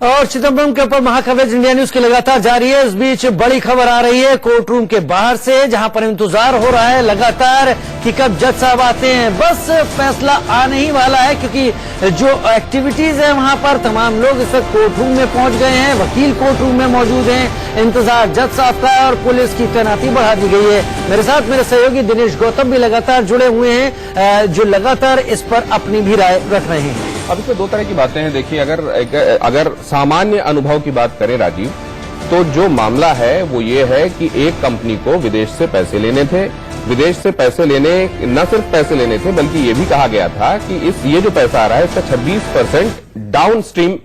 और चिदंबरम के ऊपर महाकवरेज इंडिया न्यूज की लगातार जारी है। इस बीच बड़ी खबर आ रही है कोर्ट रूम के बाहर से, जहां पर इंतजार हो रहा है लगातार कि कब जज साहब आते हैं। बस फैसला आने ही वाला है, क्योंकि जो एक्टिविटीज है वहां पर तमाम लोग इस वक्त कोर्ट रूम में पहुंच गए हैं, वकील कोर्ट रूम में मौजूद हैं। इंतजार जज साहब का है और पुलिस की तैनाती बढ़ा दी गई है। मेरे साथ मेरे सहयोगी दिनेश गौतम भी लगातार जुड़े हुए हैं, जो लगातार इस पर अपनी भी राय रख रहे हैं। अब इसमें दो तरह की बातें हैं। देखिए, अगर सामान्य अनुभव की बात करें राजीव, तो जो मामला है वो ये है कि एक कंपनी को विदेश से पैसे लेने थे। विदेश से पैसे लेने, न सिर्फ पैसे लेने थे बल्कि ये भी कहा गया था कि ये जो पैसा आ रहा है इसका 26% डाउन स्ट्रीम।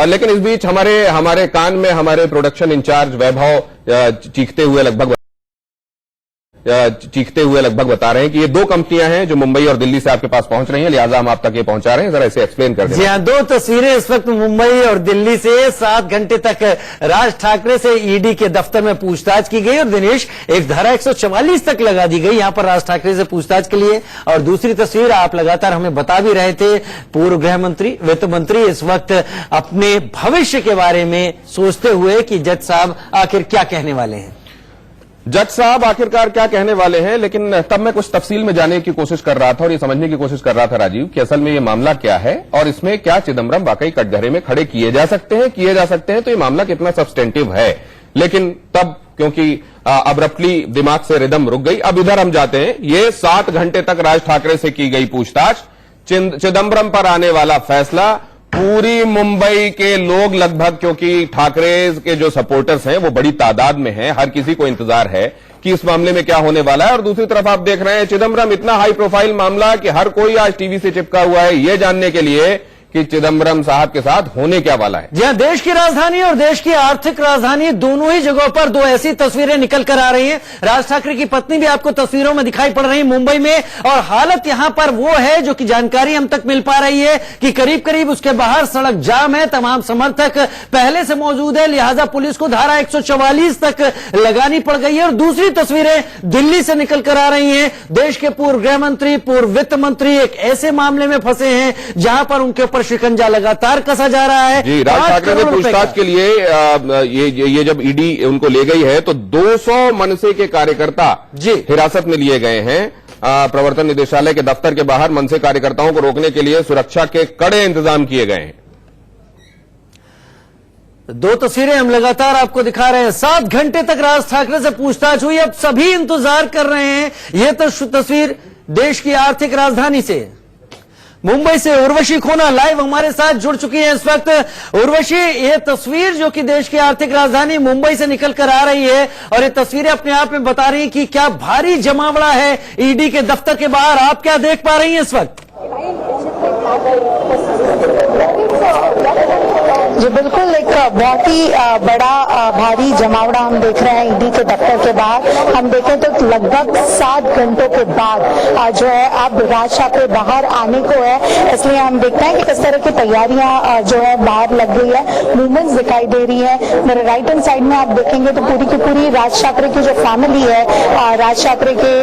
लेकिन इस बीच हमारे कान में हमारे प्रोडक्शन इंचार्ज वैभव चीखते हुए लगभग बता रहे हैं कि ये दो कंपनियां हैं जो मुंबई और दिल्ली से आपके पास पहुंच रही हैं, लिहाजा हम आप तक ये पहुंचा रहे हैं। जरा इसे एक्सप्लेन कर दें। जी हाँ, दो तस्वीरें इस वक्त मुंबई और दिल्ली से 7 घंटे तक राज ठाकरे से ईडी के दफ्तर में पूछताछ की गई और दिनेश एक धारा 144 तक लगा दी गई यहां पर राज ठाकरे से पूछताछ के लिए। और दूसरी तस्वीर आप लगातार हमें बता भी रहे थे, पूर्व गृह मंत्री, वित्त मंत्री इस वक्त अपने भविष्य के बारे में सोचते हुए कि जज साहब आखिर क्या कहने वाले हैं। जज साहब आखिरकार क्या कहने वाले हैं, लेकिन तब मैं कुछ तफसील में जाने की कोशिश कर रहा था और ये समझने की कोशिश कर रहा था राजीव कि असल में ये मामला क्या है और इसमें क्या चिदंबरम वाकई कटघरे में खड़े किए जा सकते हैं तो ये मामला कितना सब्सटेंटिव है। लेकिन तब क्योंकि अब्रप्टली दिमाग से रिदम रुक गई, अब इधर हम जाते हैं। ये 7 घंटे तक राज ठाकरे से की गई पूछताछ, चिदंबरम पर आने वाला फैसला। पूरी मुंबई के लोग लगभग, क्योंकि ठाकरे के जो सपोर्टर्स हैं वो बड़ी तादाद में हैं, हर किसी को इंतजार है कि इस मामले में क्या होने वाला है। और दूसरी तरफ आप देख रहे हैं चिदंबरम, इतना हाई प्रोफाइल मामला कि हर कोई आज टीवी से चिपका हुआ है ये जानने के लिए कि चिदंबरम साहब के साथ होने क्या वाला है। जी हाँ, देश की राजधानी और देश की आर्थिक राजधानी दोनों ही जगहों पर दो ऐसी तस्वीरें निकल कर आ रही हैं। राज ठाकरे की पत्नी भी आपको तस्वीरों में दिखाई पड़ रही है मुंबई में, और हालत यहां पर वो है जो कि जानकारी हम तक मिल पा रही है कि करीब करीब उसके बाहर सड़क जाम है, तमाम समर्थक पहले से मौजूद है, लिहाजा पुलिस को धारा 144 तक लगानी पड़ गई है। और दूसरी तस्वीरें दिल्ली से निकल कर आ रही है। देश के पूर्व गृह मंत्री, पूर्व वित्त मंत्री एक ऐसे मामले में फंसे हैं जहां पर उनके ऊपर शिकंजा लगातार कसा जा रहा है। जी, राज ठाकरे ने पूछताछ के लिए ये जब ईडी उनको ले गई है तो 200 मनसे के कार्यकर्ता हिरासत में लिए गए हैं। प्रवर्तन निदेशालय के दफ्तर के बाहर मनसे कार्यकर्ताओं को रोकने के लिए सुरक्षा के कड़े इंतजाम किए गए हैं। दो तस्वीरें हम लगातार आपको दिखा रहे हैं। 7 घंटे तक राज ठाकरे से पूछताछ हुई, अब सभी इंतजार कर रहे हैं। यह तस्वीर देश की आर्थिक राजधानी से मुंबई से उर्वशी खोना लाइव हमारे साथ जुड़ चुकी है इस वक्त। उर्वशी, ये तस्वीर जो कि देश की आर्थिक राजधानी मुंबई से निकल कर आ रही है और ये तस्वीरें अपने आप में बता रही हैं कि क्या भारी जमावड़ा है ईडी के दफ्तर के बाहर। आप क्या देख पा रही हैं इस वक्त? जी बिल्कुल, एक बहुत ही बड़ा भारी जमावड़ा हम देख रहे हैं ईडी के दफ्तर के बाहर। हम देखें तो लगभग 7 घंटों के बाद जो है अब राज ठाकरे बाहर आने को है, इसलिए हम देखते हैं कि किस तरह की तैयारियां जो है बाहर लग गई है, मूवमेंट्स दिखाई दे रही है। मेरे राइट हैंड साइड में आप देखेंगे तो पूरी की पूरी राज ठाकरे की जो फैमिली है, राज ठाकरे के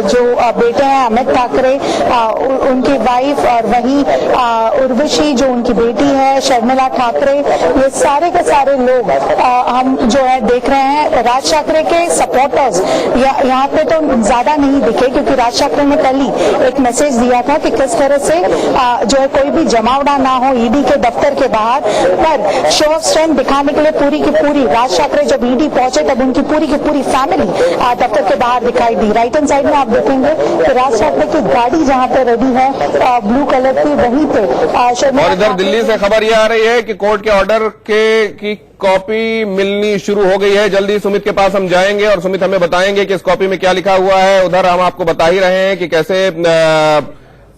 जो बेटे हैं अमित ठाकरे, उनकी वाइफ, और वहीं उर्वशी जो उनकी बेटी है शर्मिला ठाकरे, ये सारे के सारे लोग हम जो है देख रहे हैं। राज ठाकरे के सपोर्टर्स यहाँ पे तो ज्यादा नहीं दिखे, क्योंकि राज ठाकरे ने कल ही एक मैसेज दिया था कि किस तरह से जो है कोई भी जमावड़ा ना हो ईडी के दफ्तर के बाहर। पर शो ऑफ स्ट्रेंथ दिखाने के लिए पूरी की पूरी राज ठाकरे जब ईडी पहुंचे तब उनकी पूरी की पूरी फैमिली दफ्तर के बाहर दिखाई दी। राइट हैंड साइड में आप देखेंगे कि राज ठाकरे की गाड़ी जहाँ पे रेडी है ब्लू कलर की, वहीं पे और इधर दिल्ली से खबर यह आ रही है कि कोर्ट के ऑर्डर की कॉपी मिलनी शुरू हो गई है। जल्दी सुमित के पास हम जाएंगे और सुमित हमें बताएंगे कि इस कॉपी में क्या लिखा हुआ है। उधर हम आपको बता ही रहे हैं कि कैसे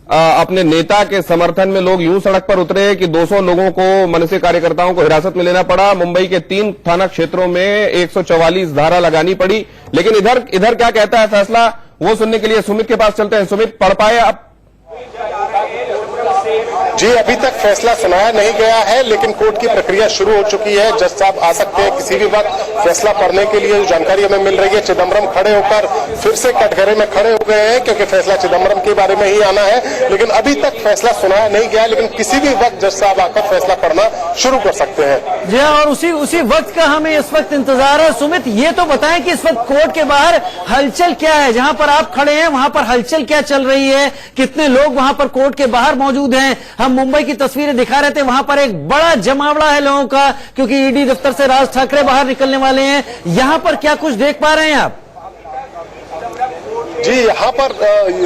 अपने नेता के समर्थन में लोग यूं सड़क पर उतरे कि 200 लोगों को, मनसे कार्यकर्ताओं को हिरासत में लेना पड़ा। मुंबई के 3 थाना क्षेत्रों में 144 धारा लगानी पड़ी। लेकिन इधर क्या कहता है फैसला, वो सुनने के लिए सुमित के पास चलते हैं। सुमित, पढ़ पाए आप? जी, अभी तक फैसला सुनाया नहीं गया है, लेकिन कोर्ट की प्रक्रिया शुरू हो चुकी है। जज साहब आ सकते हैं किसी भी वक्त फैसला पढ़ने के लिए। जो जानकारी हमें मिल रही है, चिदंबरम खड़े होकर फिर से कटघरे में खड़े हो गए हैं, क्योंकि फैसला चिदंबरम के बारे में ही आना है। लेकिन अभी तक फैसला सुनाया नहीं गया, लेकिन किसी भी वक्त जज साहब आकर फैसला पढ़ना शुरू कर सकते हैं। जी हाँ, और उसी वक्त का हमें इस वक्त इंतजार है। सुमित, ये तो बताएं कि इस वक्त कोर्ट के बाहर हलचल क्या है? जहां पर आप खड़े हैं वहां पर हलचल क्या चल रही है? कितने लोग वहां पर कोर्ट के बाहर मौजूद हैं? हम मुंबई की तस्वीरें दिखा रहे थे, वहां पर एक बड़ा जमावड़ा है लोगों का, क्योंकि ईडी दफ्तर से राज ठाकरे बाहर निकलने वाले हैं। यहां पर क्या कुछ देख पा रहे हैं आप? जी, यहाँ पर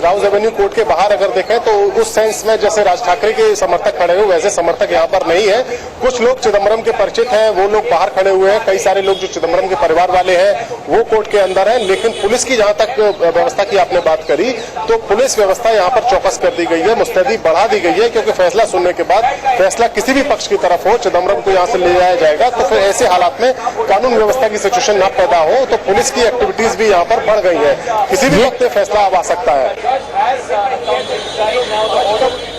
राउज एवेन्यू कोर्ट के बाहर अगर देखें तो उस सेंस में जैसे राज ठाकरे के समर्थक खड़े हुए वैसे समर्थक यहाँ पर नहीं है। कुछ लोग चिदम्बरम के परिचित हैं, वो लोग बाहर खड़े हुए हैं। कई सारे लोग जो चिदम्बरम के परिवार वाले हैं वो कोर्ट के अंदर हैं। लेकिन पुलिस की जहां तक व्यवस्था की आपने बात करी तो पुलिस व्यवस्था यहाँ पर चौकस कर दी गई है, मुस्तैदी बढ़ा दी गई है, क्योंकि फैसला सुनने के बाद फैसला किसी भी पक्ष की तरफ हो, चिदम्बरम को यहाँ से ले जाया जाएगा तो फिर ऐसे हालात में कानून व्यवस्था की सिचुएशन न पैदा हो, तो पुलिस की एक्टिविटीज भी यहाँ पर बढ़ गई है। किसी भी वक्त फैसला अब आ सकता है।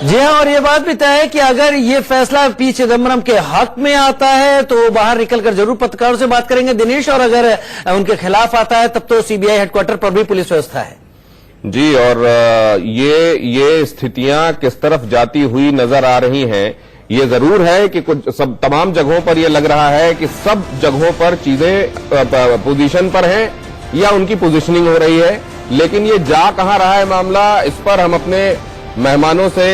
जी हाँ, और ये बात भी तय है कि अगर ये फैसला पी चिदम्बरम के हक में आता है तो बाहर निकलकर जरूर पत्रकारों से बात करेंगे दिनेश, और अगर उनके खिलाफ आता है तब तो सीबीआई हेडक्वार्टर पर भी पुलिस व्यवस्था है। जी, और ये स्थितियां किस तरफ जाती हुई नजर आ रही हैं, ये जरूर है कि कुछ सब तमाम जगहों पर ये लग रहा है कि सब जगहों पर चीजें पोजीशन पर हैं या उनकी पोजीशनिंग हो रही है, लेकिन ये जा कहां रहा है मामला, इस पर हम अपने मेहमानों से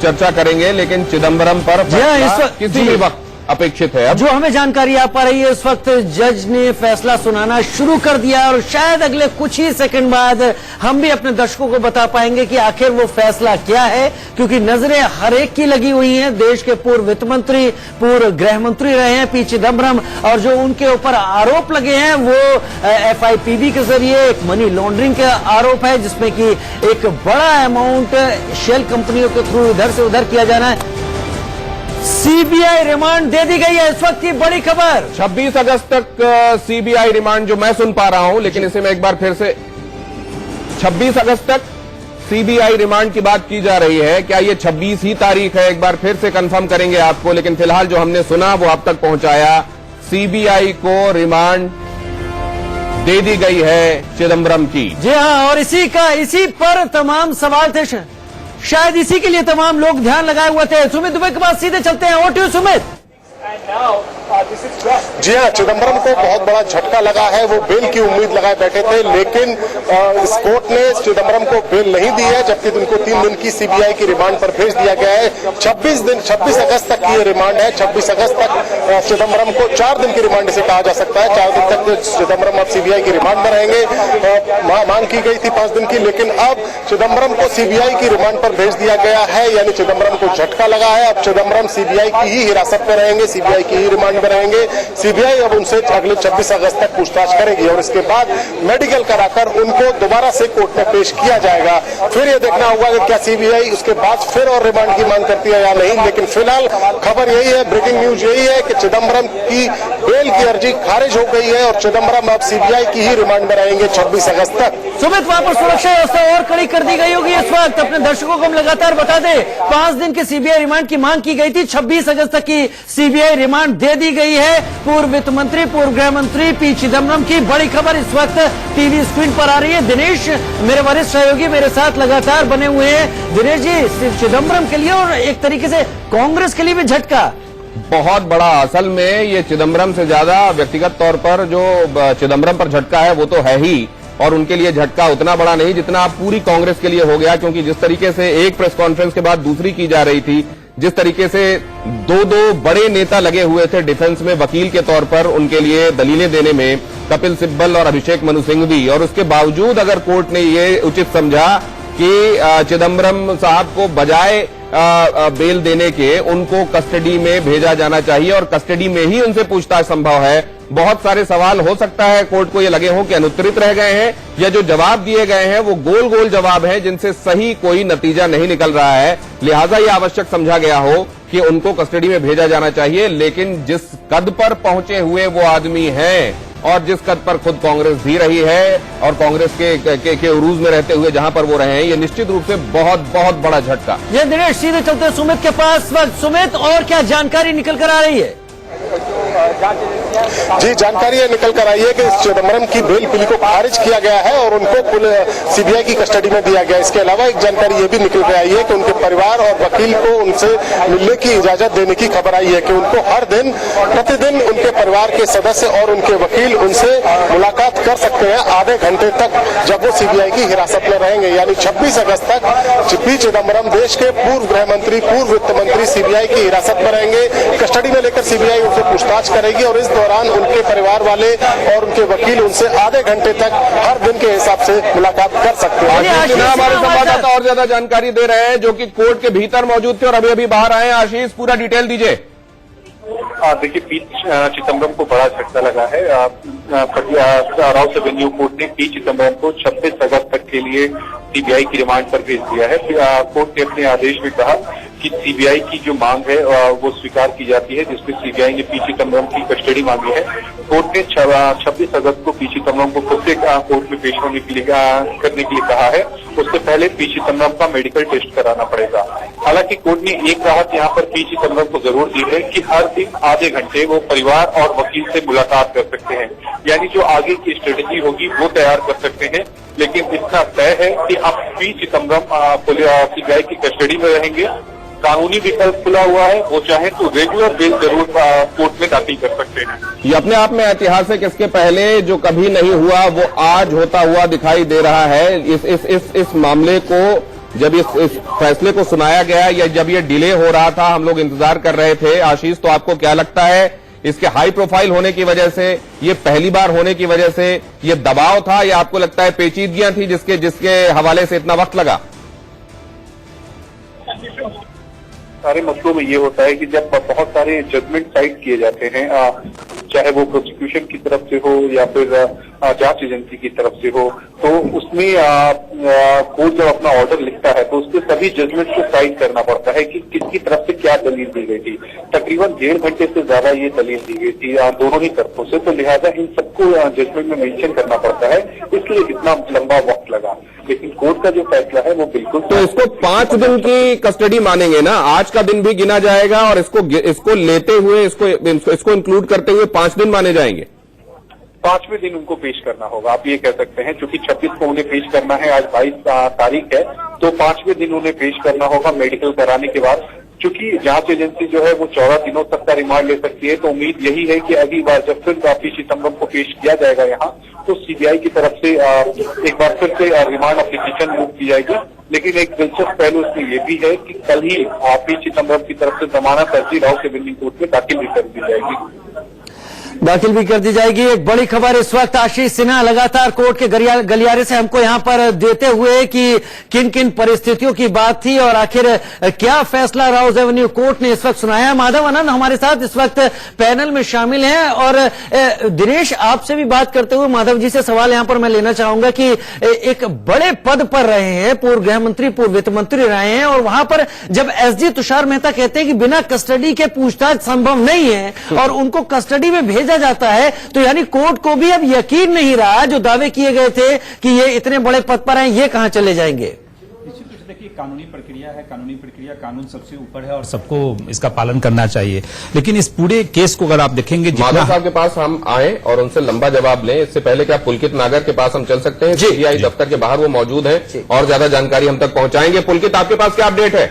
चर्चा करेंगे। लेकिन चिदम्बरम पर फैसला किसी भी वक्त अपेक्षित है। अब जो हमें जानकारी आ पा रही है इस वक्त जज ने फैसला सुनाना शुरू कर दिया और शायद अगले कुछ ही सेकंड बाद हम भी अपने दर्शकों को बता पाएंगे कि आखिर वो फैसला क्या है, क्योंकि नजरें हर एक की लगी हुई हैं। देश के पूर्व वित्त मंत्री, पूर्व गृह मंत्री रहे हैं पी चिदम्बरम, और जो उनके ऊपर आरोप लगे हैं वो FIPB के जरिए एक मनी लॉन्ड्रिंग का आरोप है, जिसमें कि एक बड़ा अमाउंट शेल कंपनियों के थ्रू इधर से उधर किया जाना है। सीबीआई रिमांड दे दी गई है, इस वक्त की बड़ी खबर। 26 अगस्त तक सीबीआई रिमांड जो मैं सुन पा रहा हूं, लेकिन इसे मैं एक बार फिर से 26 अगस्त तक सीबीआई रिमांड की बात की जा रही है। क्या ये 26 ही तारीख है? एक बार फिर से कंफर्म करेंगे आपको, लेकिन फिलहाल जो हमने सुना वो आप तक पहुंचाया। सीबीआई को रिमांड दे दी गई है चिदम्बरम की। जी हाँ, और इसी पर तमाम सवाल थे, शायद इसी के लिए तमाम लोग ध्यान लगाए हुए थे। सुमित दुबे के पास सीधे चलते हैं। Over to you Sumit. जी हाँ, चिदम्बरम को बहुत बड़ा झटका लगा है। वो बेल की उम्मीद लगाए बैठे थे, लेकिन इस कोर्ट ने चिदम्बरम को बेल नहीं दी है, जबकि उनको 3 दिन की सीबीआई की रिमांड पर भेज दिया गया है। 26 अगस्त तक की रिमांड है। 26 अगस्त तक चिदम्बरम को 4 दिन की रिमांड से कहा जा सकता है। 4 दिन तक चिदम्बरम अब सीबीआई की रिमांड में रहेंगे। मांग की गई थी 5 दिन की, लेकिन अब चिदम्बरम को सीबीआई की रिमांड पर भेज दिया गया है, यानी चिदम्बरम को झटका लगा है। अब चिदम्बरम सीबीआई की ही हिरासत में रहेंगे, सीबीआई की ही रिमांड में रहेंगे। सीबीआई अब उनसे अगले 26 अगस्त तक पूछताछ करेगी और इसके बाद मेडिकल कराकर उनको दोबारा से कोर्ट में पेश किया जाएगा। फिर ये देखना होगा कि क्या सीबीआई उसके बाद फिर और रिमांड की मांग करती है या नहीं। लेकिन फिलहाल खबर यही है, ब्रेकिंग न्यूज यही है कि चिदम्बरम की बेल की अर्जी खारिज हो गई है और चिदम्बरम अब सीबीआई की ही रिमांड में रहेंगे 26 अगस्त तक। सुमित, वहां पर सुरक्षा व्यवस्था और कड़ी कर दी गई होगी इस वक्त। अपने दर्शकों को हम लगातार बता दें, 5 दिन के सीबीआई रिमांड की मांग की गई थी, 26 अगस्त तक की सीबीआई रिमांड दे दी गई है। पूर्व वित्त मंत्री, पूर्व गृह मंत्री पी चिदम्बरम की बड़ी खबर इस वक्त टीवी स्क्रीन पर आ रही है। दिनेश, मेरे वरिष्ठ सहयोगी मेरे साथ लगातार बने हुए हैं। दिनेश जी, सिर्फ चिदम्बरम के लिए और एक तरीके से कांग्रेस के लिए भी झटका बहुत बड़ा। असल में ये चिदम्बरम से ज्यादा व्यक्तिगत तौर पर जो चिदम्बरम पर झटका है वो तो है ही, और उनके लिए झटका उतना बड़ा नहीं जितना पूरी कांग्रेस के लिए हो गया, क्योंकि जिस तरीके से एक प्रेस कॉन्फ्रेंस के बाद दूसरी की जा रही थी, जिस तरीके से दो बड़े नेता लगे हुए थे डिफेंस में वकील के तौर पर उनके लिए दलीलें देने में, कपिल सिब्बल और अभिषेक मनु सिंघवी, और उसके बावजूद अगर कोर्ट ने ये उचित समझा कि चिदम्बरम साहब को बजाय बेल देने के उनको कस्टडी में भेजा जाना चाहिए और कस्टडी में ही उनसे पूछताछ संभव है। बहुत सारे सवाल हो सकता है कोर्ट को ये लगे हों कि अनुत्तरित रह गए हैं, या जो जवाब दिए गए हैं वो गोल गोल जवाब हैं जिनसे सही कोई नतीजा नहीं निकल रहा है, लिहाजा ये आवश्यक समझा गया हो कि उनको कस्टडी में भेजा जाना चाहिए। लेकिन जिस कद पर पहुंचे हुए वो आदमी हैं और जिस कद पर खुद कांग्रेस भी रही है और कांग्रेस के उरूज में रहते हुए जहां पर वो रहे हैं, ये निश्चित रूप से बहुत बहुत बड़ा झटका। ये दिनेश, सीधे चलते सुमित के पास। सुमित, और क्या जानकारी निकल कर आ रही है? जी, जानकारी ये निकल कर आई है कि चिदम्बरम की बेल पिली को खारिज किया गया है और उनको सीबीआई की कस्टडी में दिया गया। इसके अलावा एक जानकारी ये भी निकल कर आई है कि उनके परिवार और वकील को उनसे मिलने की इजाजत देने की खबर आई है कि उनको हर दिन प्रतिदिन उनके परिवार के सदस्य और उनके वकील उनसे मुलाकात कर सकते हैं आधे घंटे तक, जब वो सीबीआई की हिरासत में रहेंगे। यानी 26 अगस्त तक पी चिदम्बरम देश के पूर्व गृह मंत्री, पूर्व वित्त मंत्री सीबीआई की हिरासत में रहेंगे। कस्टडी में लेकर सीबीआई उनसे पूछताछ करेगी और इस दौरान उनके परिवार वाले और उनके वकील उनसे आधे घंटे तक हर दिन के हिसाब से मुलाकात कर सकते हैं। हमारे संवाददाता और ज्यादा जानकारी दे रहे हैं जो कि कोर्ट के भीतर मौजूद थे और अभी अभी बाहर आए हैं। आशीष, पूरा डिटेल दीजिए। देखिए, पी चिदम्बरम को बड़ा झटका लगा है। राउस एवेन्यू कोर्ट ने पी चिदम्बरम को 26 अगस्त तक के लिए सीबीआई की रिमांड पर भेज दिया है। कोर्ट ने अपने आदेश में कहा कि सीबीआई की जो मांग है वो स्वीकार की जाती है, जिसमें सीबीआई ने पी चिदम्बरम की कस्टडी मांगी है। कोर्ट ने 26 अगस्त को पी चिदम्बरम को खुद से कोर्ट में पेश होने के लिए करने के लिए कहा है। उससे पहले पी चिदम्बरम का मेडिकल टेस्ट कराना पड़ेगा। हालांकि कोर्ट ने एक राहत यहाँ पर पी चिदम्बरम को जरूर दी है कि हर दिन आधे घंटे वो परिवार और वकील से मुलाकात कर सकते हैं, यानी जो आगे की स्ट्रेटेजी होगी वो तैयार कर सकते हैं। लेकिन इतना तय है कि अब पी चिदम्बरम सीबीआई की कस्टडी में रहेंगे। कानूनी विकल्प खुला हुआ है, वो चाहे तो रेगुलर बेल जरूर कोर्ट में दाखिल कर सकते हैं। ये अपने आप में ऐतिहासिक, इसके पहले जो कभी नहीं हुआ वो आज होता हुआ दिखाई दे रहा है। इस मामले को जब इस फैसले को सुनाया गया या जब ये डिले हो रहा था, हम लोग इंतजार कर रहे थे। आशीष, तो आपको क्या लगता है, इसके हाई प्रोफाइल होने की वजह से, ये पहली बार होने की वजह से ये दबाव था या आपको लगता है पेचीदगियां थी जिसके हवाले से इतना वक्त लगा? सारे मसलों में ये होता है कि जब बहुत सारे जजमेंट साइड किए जाते हैं, चाहे वो प्रोसिक्यूशन की तरफ से हो या फिर जांच एजेंसी की तरफ से हो, तो उसमें कोर्ट जब अपना ऑर्डर लिखता है तो उसके सभी जजमेंट को साइड करना पड़ता है कि किसकी तरफ से क्या दलील दी गई थी। तकरीबन 1.5 घंटे से ज्यादा ये दलील दी गई थी दोनों ही तरफों से, तो लिहाजा इन सबको जजमेंट में मेंशन करना पड़ता है, इसलिए इतना लंबा वक्त लगा। लेकिन कोर्ट का जो फैसला है वो बिल्कुल, तो इसको 5 दिन की कस्टडी मानेंगे ना? आज का दिन भी गिना जाएगा और इसको लेते हुए इसको इंक्लूड करते हुए 5 दिन माने जाएंगे। 5वें दिन उनको पेश करना होगा, आप ये कह सकते हैं। क्योंकि 26 को उन्हें पेश करना है, आज 22 तारीख है, तो 5वें दिन उन्हें पेश करना होगा मेडिकल कराने के बाद। चूंकि जांच एजेंसी जो है वो 14 दिनों तक का रिमांड ले सकती है, तो उम्मीद यही है कि अगली बार जब फिर पी चिदम्बरम को पेश किया जाएगा यहाँ, तो सीबीआई की तरफ से एक बार फिर से रिमांड एप्लीकेशन मूव की जाएगी। लेकिन एक दिलचस्प पहलू इसमें यह भी है कि कल ही पी चिदम्बरम की तरफ से जमानत अर्जी राउस एवेन्यू कोर्ट में दाखिल भी कर दी जाएगी। एक बड़ी खबर इस वक्त आशीष सिन्हा लगातार कोर्ट के गलियारे से हमको यहां पर देते हुए कि किन किन परिस्थितियों की बात थी और आखिर क्या फैसला राउस एवेन्यू कोर्ट ने इस वक्त सुनाया। माधव आनंद हमारे साथ इस वक्त पैनल में शामिल हैं और दिनेश, आपसे भी बात करते हुए माधव जी से सवाल यहां पर मैं लेना चाहूंगा कि एक बड़े पद पर रहे हैं, पूर्व गृह मंत्री, पूर्व वित्त मंत्री रहे हैं, और वहां पर जब एसजी तुषार मेहता कहते हैं कि बिना कस्टडी के पूछताछ संभव नहीं है और उनको कस्टडी में भेजा जाता है, तो यानी कोर्ट को भी अब यकीन नहीं रहा, जो दावे किए गए थे कि ये इतने बड़े पद पर हैं, ये कहां चले जाएंगे। निश्चित रूप से देखिए, कानूनी प्रक्रिया है, कानूनी प्रक्रिया, कानून सबसे ऊपर है और सबको इसका पालन करना चाहिए। लेकिन इस पूरे केस को अगर आप देखेंगे, माधव साहब के पास हम आए और उनसे लंबा जवाब लें, इससे पहले क्या पुलकित नागर के पास हम चल सकते हैं? सीबीआई दफ्तर के बाहर वो मौजूद हैं और ज्यादा जानकारी हम तक पहुंचाएंगे। पुलकित, आपके पास क्या अपडेट है?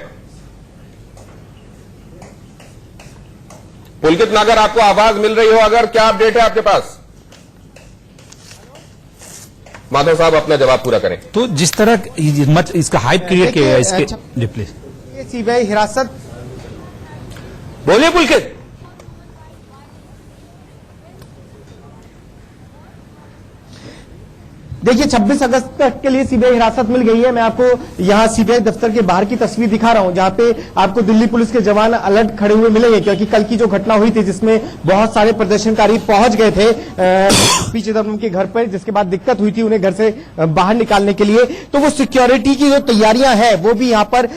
पुलकित नागर, आपको आवाज मिल रही हो अगर, क्या अपडेट है आपके पास? माधव साहब अपना जवाब पूरा करें। तो जिस तरह इसका हाइप क्रिएट किया गया, इसके जी प्लीज। सीबीआई हिरासत, बोलिए पुलकित। देखिए 26 अगस्त तक के लिए सीबीआई हिरासत मिल गई है। मैं आपको यहां सीबीआई दफ्तर के बाहर की तस्वीर दिखा रहा हूं, जहां पे आपको दिल्ली पुलिस के जवान अलर्ट खड़े हुए मिलेंगे, क्योंकि कल की जो घटना हुई थी जिसमें बहुत सारे प्रदर्शनकारी पहुंच गए थे पी चिदम्बरम के घर पर, जिसके बाद दिक्कत हुई थी उन्हें घर से बाहर निकालने के लिए, तो वो सिक्योरिटी की जो तैयारियां हैं वो भी यहां पर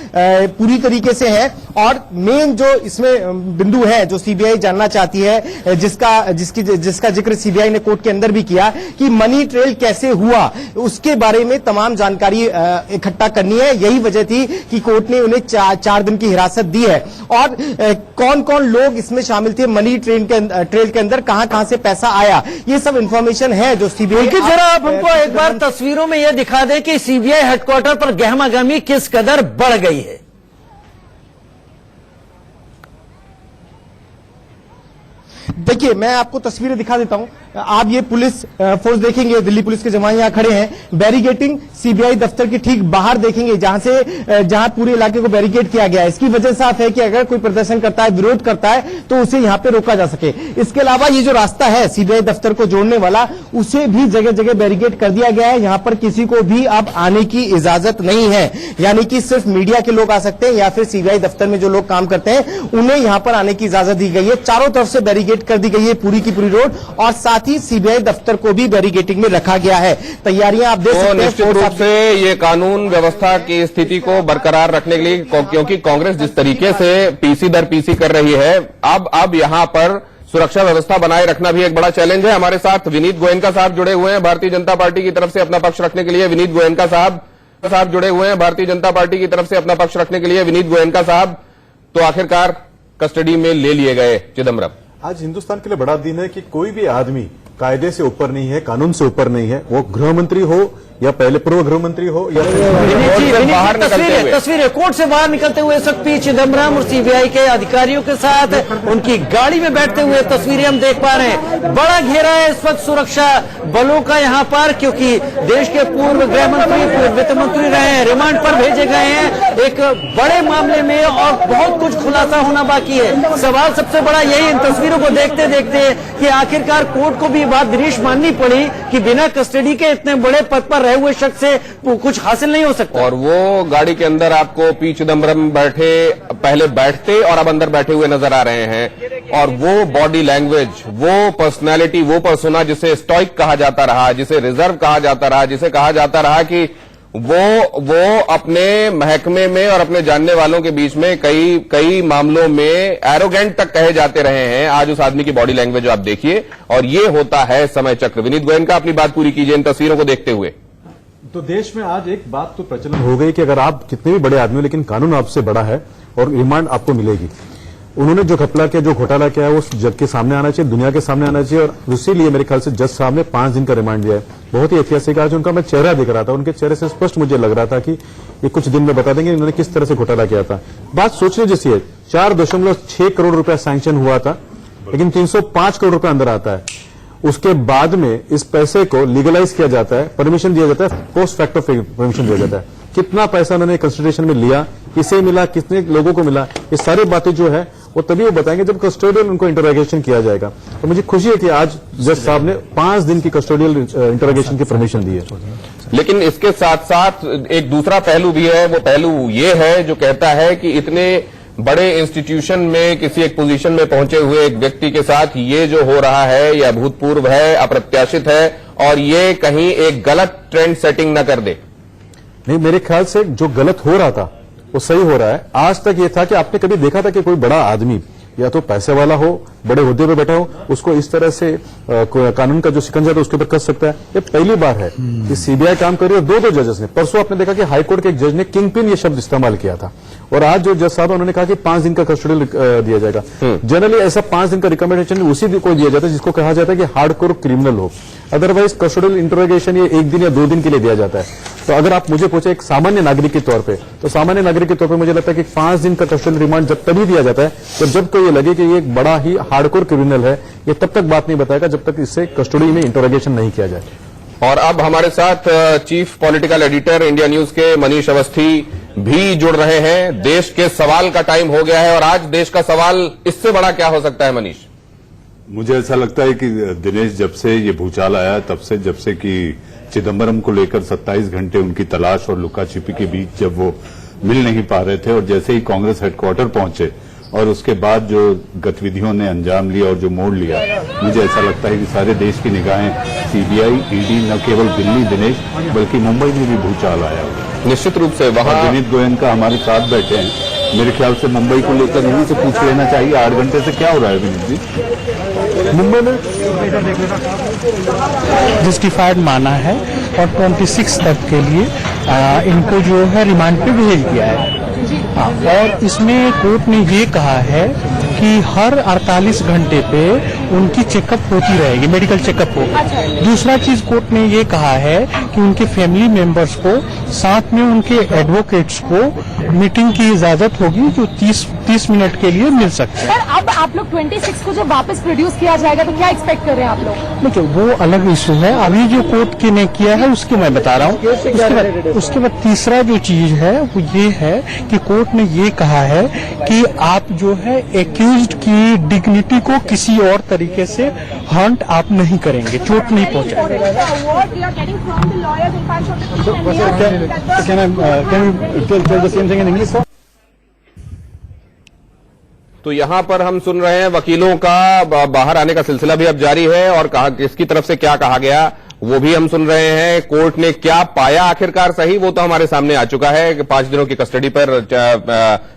पूरी तरीके से है। और मेन जो इसमें बिंदु है जो सीबीआई जानना चाहती है, जिसका जिक्र सीबीआई ने कोर्ट के अंदर भी किया, कि मनी ट्रेल कैसे हुआ, हुआ उसके बारे में तमाम जानकारी इकट्ठा करनी है। यही वजह थी कि कोर्ट ने उन्हें 4 दिन की हिरासत दी है। और कौन कौन लोग इसमें शामिल थे, मनी ट्रेल के अंदर कहां से पैसा आया, ये सब इंफॉर्मेशन है जो सीबीआई। लेकिन जरा आप हमको एक बार तस्वीरों में यह दिखा दें कि सीबीआई हेडक्वार्टर पर गहमागहमी किस कदर बढ़ गई है। देखिए, मैं आपको तस्वीरें दिखा देता हूं। आप ये पुलिस फोर्स देखेंगे, दिल्ली पुलिस के जवान यहां खड़े हैं। बैरिकेटिंग सीबीआई दफ्तर के ठीक बाहर देखेंगे, जहां पूरे इलाके को बैरिकेड किया गया है। इसकी वजह साफ है कि अगर कोई प्रदर्शन करता है, विरोध करता है, तो उसे यहां पे रोका जा सके। इसके अलावा ये जो रास्ता है सीबीआई दफ्तर को जोड़ने वाला, उसे भी जगह जगह बैरिकेड कर दिया गया है। यहां पर किसी को भी अब आने की इजाजत नहीं है, यानी कि सिर्फ मीडिया के लोग आ सकते हैं या फिर सीबीआई दफ्तर में जो लोग काम करते हैं उन्हें यहां पर आने की इजाजत दी गई है। चारों तरफ से बैरिकेड कर दी गई है पूरी की पूरी रोड, और साथ ही सीबीआई दफ्तर को भी बैरिकेडिंग में रखा गया है। तैयारियां आप देख सकते हैं। निश्चित रूप से ये कानून व्यवस्था की स्थिति को बरकरार रखने के लिए, क्योंकि कांग्रेस जिस तरीके से पीसी दर पीसी कर रही है, अब यहां पर सुरक्षा व्यवस्था बनाए रखना भी एक बड़ा चैलेंज है। हमारे साथ विनीत गोयनका साहब जुड़े हुए हैं भारतीय जनता पार्टी की तरफ से अपना पक्ष रखने के लिए। विनीत गोयनका साहब जुड़े हुए हैं भारतीय जनता पार्टी की तरफ से अपना पक्ष रखने के लिए। विनीत गोयनका साहब, तो आखिरकार कस्टडी में ले लिए गए चिदम्बरम। आज हिंदुस्तान के लिए बड़ा दिन है कि कोई भी आदमी कायदे से ऊपर नहीं है, कानून से ऊपर नहीं है। वो गृह मंत्री हो या पहले पूर्व गृह मंत्री हो या तस्वीरें कोर्ट से बाहर निकलते हुए पी चिदम्बरम और सीबीआई के अधिकारियों के साथ उनकी गाड़ी में बैठते हुए तस्वीरें हम देख पा रहे हैं। बड़ा घेरा है इस वक्त सुरक्षा बलों का यहाँ पर, क्योंकि देश के पूर्व गृह मंत्री, पूर्व वित्त मंत्री रहे हैं, रिमांड पर भेजे गए हैं एक बड़े मामले में, और बहुत कुछ खुलासा होना बाकी है। सवाल सबसे बड़ा यही इन तस्वीरों को देखते देखते कि आखिरकार कोर्ट को भी बात दृश्य माननी पड़ी कि बिना कस्टडी के इतने बड़े पद पर रहे हुए शख्स से कुछ हासिल नहीं हो सकता। और वो गाड़ी के अंदर आपको पी चिदम्बरम पहले बैठते और अब अंदर बैठे हुए नजर आ रहे हैं। और वो बॉडी लैंग्वेज, वो पर्सनालिटी, वो पर्सोना जिसे स्टॉइक कहा जाता रहा, जिसे रिजर्व कहा जाता रहा, जिसे कहा जाता रहा कि वो अपने महकमे में और अपने जानने वालों के बीच में कई मामलों में एरोगेंट तक कहे जाते रहे हैं। आज उस आदमी की बॉडी लैंग्वेज आप देखिए, और ये होता है समय चक्र। विनीत गोयनका, अपनी बात पूरी कीजिए इन तस्वीरों को देखते हुए। तो देश में आज एक बात तो प्रचलन हो गई कि अगर आप कितने भी बड़े आदमी हो, लेकिन कानून आपसे बड़ा है और रिमांड आपको मिलेगी। उन्होंने जो घपला किया, जो घोटाला किया है, वो जग के सामने आना चाहिए, दुनिया के सामने आना चाहिए। और इसीलिए मेरे ख्याल से जज साहब ने 5 दिन का रिमांड दिया है। बहुत ही ऐतिहासिक। आज उनका मैं चेहरा दिख रहा था, उनके चेहरे से स्पष्ट मुझे लग रहा था कि ये कुछ दिन में बता देंगे इन्होंने किस तरह से घोटाला किया था। बात सोचने जैसी है। 4.6 करोड़ रुपया सैंक्शन हुआ था, लेकिन 305 करोड़ रुपया अंदर आता है। उसके बाद में इस पैसे को लीगलाइज किया जाता है, परमिशन दिया जाता है, पोस्ट फैक्टर परमिशन दिया जाता है। कितना पैसा उन्होंने कंसिडरेशन में लिया, किसे मिला, कितने लोगों को मिला, ये सारी बातें जो है वो तभी वो बताएंगे जब कस्टोडियल उनको इंटरोगेशन किया जाएगा। तो मुझे खुशी है कि आज जज साहब ने 5 दिन की कस्टोडियल इंटरोगेशन की परमिशन दी है। लेकिन इसके साथ साथ एक दूसरा पहलू भी है। वो पहलू ये है जो कहता है कि इतने बड़े इंस्टीट्यूशन में किसी एक पोजीशन में पहुंचे हुए एक व्यक्ति के साथ ये जो हो रहा है, ये अभूतपूर्व है, अप्रत्याशित है, और ये कहीं एक गलत ट्रेंड सेटिंग न कर दे। नहीं, मेरे ख्याल से जो गलत हो रहा था वो सही हो रहा है। आज तक ये था कि आपने कभी देखा था कि कोई बड़ा आदमी या तो पैसे वाला हो, बड़े हुद्दे पे बैठा हो, उसको इस तरह से कानून का जो शिकंजा था उसके ऊपर कस सकता है? ये पहली बार है कि सीबीआई काम कर रही है। दो जजेस ने, परसों आपने देखा कि हाईकोर्ट के एक जज ने किंग पिन ये शब्द इस्तेमाल किया था, और आज जो जज साहब उन्होंने कहा कि 5 दिन का कस्टोडियल दिया जाएगा। जनरली ऐसा 5 दिन का रिकमेंडेशन उसी को दिया जाता है जिसको कहा जाता है कि हार्डकोर क्रिमिनल हो। अदरवाइज कस्टोडियल इंटरोगेशन ये 1 दिन या 2 दिन के लिए दिया जाता है। तो अगर आप मुझे पूछे एक सामान्य नागरिक के तौर पे, तो सामान्य नागरिक के तौर पे मुझे लगता है कि 5 दिन का कस्टोडियल रिमांड जब तभी दिया जाता है जब तो ये लगे कि ये एक बड़ा ही हार्डकोर क्रिमिनल है। ये तब तक बात नहीं बताएगा जब तक इससे कस्टडी में इंटरोगेशन नहीं किया जाए। और अब हमारे साथ chief political editor India news के मनीष अवस्थी भी जुड़ रहे हैं। देश के सवाल का टाइम हो गया है, और आज देश का सवाल इससे बड़ा क्या हो सकता है मनीष? मुझे ऐसा लगता है कि दिनेश, जब से ये भूचाल आया तब से, जब से कि चिदम्बरम को लेकर 27 घंटे उनकी तलाश और लुका छिपी के बीच जब वो मिल नहीं पा रहे थे, और जैसे ही कांग्रेस हेडक्वार्टर पहुंचे और उसके बाद जो गतिविधियों ने अंजाम लिया और जो मोड़ लिया, मुझे ऐसा लगता है कि सारे देश की निगाहें सीबीआई, ईडी, न केवल दिल्ली दिनेश बल्कि मुंबई में भी भूचाल आया हुआ। निश्चित रूप से वहां विनीत गोयनका हमारे साथ बैठे हैं। मेरे ख्याल से मुंबई को लेकर इन्हीं से पूछ लेना चाहिए 8 घंटे से क्या हो रहा है विनीत जी मुंबई में। जस्टिफाइड माना है और 26 तक के लिए इनको जो है रिमांड पे भेज दिया है। हाँ, और इसमें कोर्ट ने ये कहा है कि हर 48 घंटे पे उनकी चेकअप होती रहेगी, मेडिकल चेकअप होगी। दूसरा चीज कोर्ट ने ये कहा है कि उनके फैमिली मेंबर्स को साथ में उनके एडवोकेट्स को मीटिंग की इजाजत होगी जो 30 मिनट के लिए मिल सकते हैं। अब आप लोग 26 को जब वापस प्रोड्यूस किया जाएगा तो क्या एक्सपेक्ट कर रहे हैं आप लोग? देखिए वो अलग इशू है, अभी जो कोर्ट ने किया है उसके मैं बता रहा हूँ। उसके बाद तीसरा जो चीज है वो ये है कि कोर्ट ने ये कहा है कि आप जो है एक्यूज्ड की डिग्निटी को किसी और तरीके से हर्ट आप नहीं करेंगे, चोट नहीं पहुंचाएंगे। तो यहां पर हम सुन रहे हैं वकीलों का बाहर आने का सिलसिला भी अब जारी है और कहा किसकी तरफ से क्या कहा गया वो भी हम सुन रहे हैं। कोर्ट ने क्या पाया आखिरकार सही वो तो हमारे सामने आ चुका है कि 5 दिनों की कस्टडी पर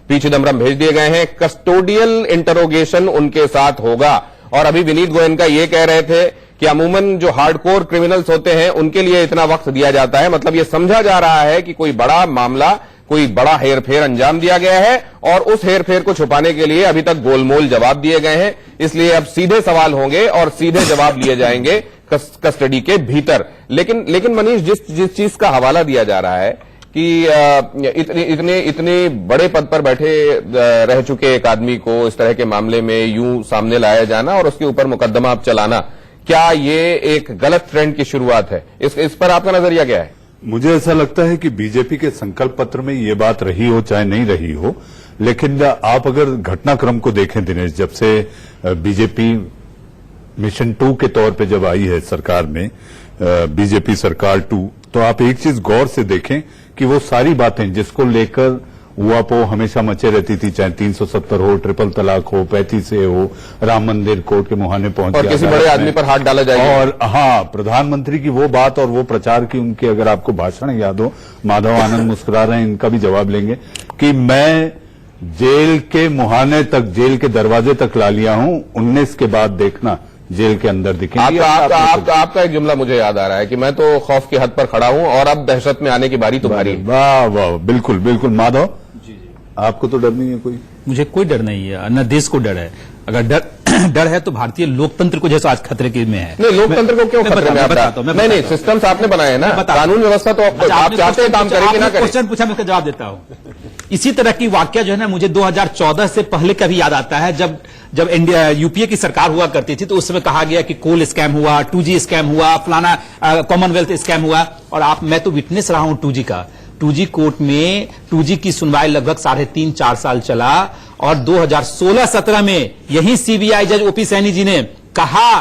पी चिदम्बरम भेज दिए गए हैं। कस्टोडियल इंटरोगेशन उनके साथ होगा और अभी विनीत गोयनका ये कह रहे थे कि अमूमन जो हार्डकोर क्रिमिनल्स होते हैं उनके लिए इतना वक्त दिया जाता है, मतलब ये समझा जा रहा है कि कोई बड़ा मामला, कोई बड़ा हेरफेर अंजाम दिया गया है और उस हेरफेर को छुपाने के लिए अभी तक गोलमोल जवाब दिए गए हैं। इसलिए अब सीधे सवाल होंगे और सीधे जवाब लिए जाएंगे कस्टडी के भीतर। लेकिन मनीष जिस चीज का हवाला दिया जा रहा है कि इतने बड़े पद पर बैठे रह चुके एक आदमी को इस तरह के मामले में यूं सामने लाया जाना और उसके ऊपर मुकदमा अब चलाना, क्या ये एक गलत ट्रेंड की शुरुआत है? इस पर आपका नजरिया क्या है? मुझे ऐसा लगता है कि बीजेपी के संकल्प पत्र में ये बात रही हो चाहे नहीं रही हो, लेकिन आप अगर घटनाक्रम को देखें दिनेश, जब से बीजेपी मिशन 2 के तौर पे जब आई है सरकार में, बीजेपी सरकार 2, तो आप एक चीज गौर से देखें कि वो सारी बातें जिसको लेकर हुआपो हमेशा मचे रहती थी, चाहे 370 हो, ट्रिपल तलाक हो, 35A हो, राम मंदिर कोर्ट के मुहाने पहुंच और किसी बड़े आदमी पर हाथ डाला जाएगा। और हाँ, प्रधानमंत्री की वो बात और वो प्रचार की उनके, अगर आपको भाषण याद हो, माधव आनंद मुस्कुरा रहे हैं, इनका भी जवाब लेंगे कि मैं जेल के मुहाने तक, जेल के दरवाजे तक ला लिया हूं, 19 के बाद देखना जेल के अंदर दिखेंगे। आपका एक जुमला मुझे याद आ रहा है कि मैं तो खौफ की हद पर खड़ा हूं और अब दहशत में आने की बारी तुम्हारी। वाह वाह, बिल्कुल बिल्कुल। माधव जी, आपको तो डर नहीं है कोई? मुझे कोई डर नहीं है, न देश को डर है। अगर डर है तो भारतीय लोकतंत्र को जैसे आज खतरे के में है। नहीं, लोकतंत्र को क्यों खतरे में? नहीं, सिस्टम्स आपने बनाए हैं ना, कानून व्यवस्था तो आप चाहते हैं काम करेंगे ना करें। क्वेश्चन पूछा, मैं उसका जवाब देता हूं। इसी तरह की वाक्य जो है ना, मुझे 2014 से पहले का भी याद आता है, जब इंडिया यूपीए की सरकार हुआ करती थी तो उस समय कहा गया कि कोल स्कैम हुआ, 2G स्कैम हुआ, फलाना कॉमनवेल्थ स्कैम हुआ। और मैं तो विटनेस रहा हूं 2G का। 2G कोर्ट में 2G की सुनवाई लगभग 3.5-4 साल चला और 2016-17 में यही सीबीआई जज ओपी सैनी जी ने कहा,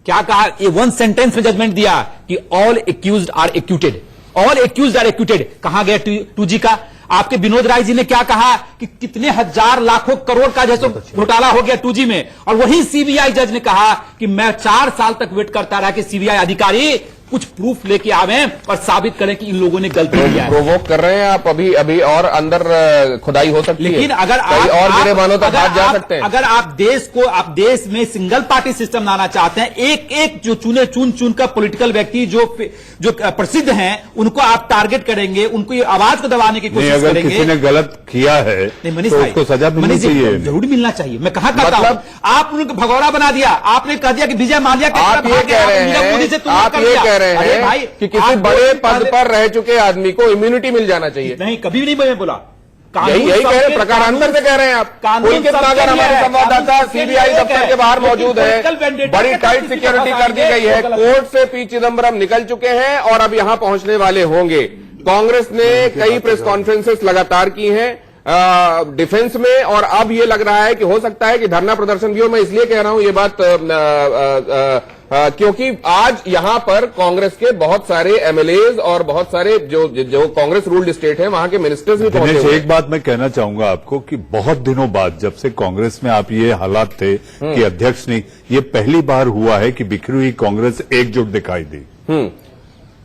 क्या कहा, ये 1 सेंटेंस में जजमेंट दिया कि all accused are acquitted, all accused are acquitted. कहां गया 2G का? आपके विनोद राय जी ने क्या कहा कि कितने हजार लाखों करोड़ का जैसे घोटाला हो गया 2G में, और वही सीबीआई जज ने कहा कि मैं 4 साल तक वेट करता रहा कि सीबीआई अधिकारी कुछ प्रूफ लेके आवे और साबित करें कि इन लोगों ने गलती किया है। प्रोवोक कर रहे हैं आप अभी और अंदर खुदाई हो सकती है। लेकिन अगर और गिरेबानों तक हाथ जा सकते हैं। अगर आप देश में सिंगल पार्टी सिस्टम लाना चाहते हैं, एक जो चुन कर पॉलिटिकल व्यक्ति जो प्रसिद्ध हैं उनको आप टारगेट करेंगे, उनको आवाज को दबाने की कोशिश करेंगे। किसी ने गलत किया है तो उसको सजा मिलनी चाहिए, जरूर मिलना चाहिए। मैं कहा करता हूं, आप उनको भगौड़ा बना दिया, आपने कह दिया कि विजय माल्या आप ये कह रहे हैं कि किसी बड़े पद पर रह चुके आदमी को इम्यूनिटी मिल जाना चाहिए। नहीं, कभी भी नहीं मैंने बोला। यही कह रहे हैं, प्रकारांतर से कह रहे हैं आप। पुलकित नागर हमारे संवाददाता सीबीआई दफ्तर के बाहर मौजूद है, बड़ी टाइट सिक्योरिटी कर दी गई है। कोर्ट से पी चिदम्बरम निकल चुके हैं और अब यहां पहुंचने वाले होंगे। कांग्रेस ने कई प्रेस कॉन्फ्रेंसेस लगातार की हैं डिफेंस में, और अब ये लग रहा है कि हो सकता है कि धरना प्रदर्शन भी हो। मैं इसलिए कह रहा हूं ये बात क्योंकि आज यहां पर कांग्रेस के बहुत सारे एमएलएज और बहुत सारे जो कांग्रेस रूल्ड स्टेट है वहां के मिनिस्टर्स भी पहुंचे हुए हैं। एक बात मैं कहना चाहूंगा आपको कि बहुत दिनों बाद जब से कांग्रेस में आप ये हालात थे कि अध्यक्ष नहीं, ये पहली बार हुआ है कि बिखरी हुई कांग्रेस एकजुट दिखाई दी।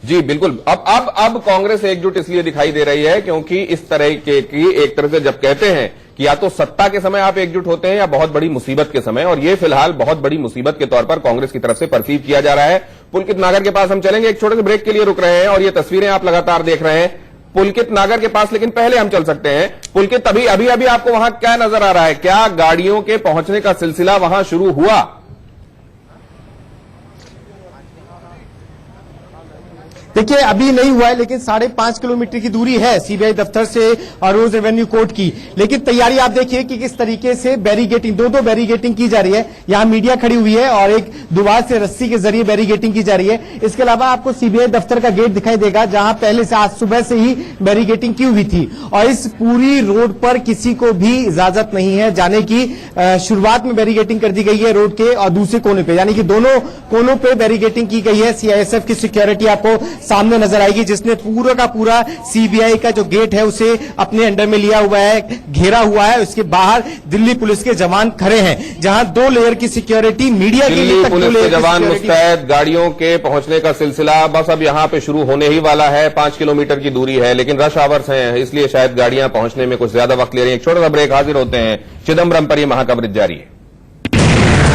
जी बिल्कुल। अब कांग्रेस एकजुट इसलिए दिखाई दे रही है क्योंकि इस तरह की एक तरह से जब कहते हैं कि या तो सत्ता के समय आप एकजुट होते हैं या बहुत बड़ी मुसीबत के समय, और ये फिलहाल बहुत बड़ी मुसीबत के तौर पर कांग्रेस की तरफ से परसीव किया जा रहा है। पुलकित नागर के पास हम चलेंगे, एक छोटे से ब्रेक के लिए रुक रहे हैं और ये तस्वीरें आप लगातार देख रहे हैं पुलकित नागर के पास, लेकिन पहले हम चल सकते हैं पुलकित, अभी आपको वहां क्या नजर आ रहा है? क्या गाड़ियों के पहुंचने का सिलसिला वहां शुरू हुआ? देखिए अभी नहीं हुआ है, लेकिन 5.5 किलोमीटर की दूरी है सीबीआई दफ्तर से और रोज रेवेन्यू कोर्ट की। लेकिन तैयारी आप देखिए कि किस तरीके से बैरिगेटिंग, दो बैरिगेटिंग की जा रही है। यहाँ मीडिया खड़ी हुई है और एक दीवार से रस्सी के जरिए बैरिगेटिंग की जा रही है। इसके अलावा आपको सीबीआई दफ्तर का गेट दिखाई देगा, जहां पहले से आज सुबह से ही बैरिगेटिंग की हुई थी और इस पूरी रोड पर किसी को भी इजाजत नहीं है जाने की। शुरुआत में बैरिगेटिंग कर दी गई है रोड के और दूसरे कोने पे, यानी कि दोनों कोनों पे बैरिगेटिंग की गई है। सीआईएसएफ की सिक्योरिटी आपको सामने नजर आएगी, जिसने पूरा का पूरा सीबीआई का जो गेट है उसे अपने अंडर में लिया हुआ है, घेरा हुआ है। उसके बाहर दिल्ली पुलिस के जवान खड़े हैं, जहां 2 लेयर की सिक्योरिटी, मीडिया के लिए पुलिस के जवान मुस्तैद। गाड़ियों के पहुंचने का सिलसिला बस अब यहां पे शुरू होने ही वाला है। 5 किलोमीटर की दूरी है, लेकिन रश आवर्स हैं, इसलिए शायद गाड़ियां पहुंचने में कुछ ज्यादा वक्त ले रही हैं। एक छोटा सा ब्रेक, हाजिर होते हैं। चिदम्बरम पर यह महाकवरेज जारी है।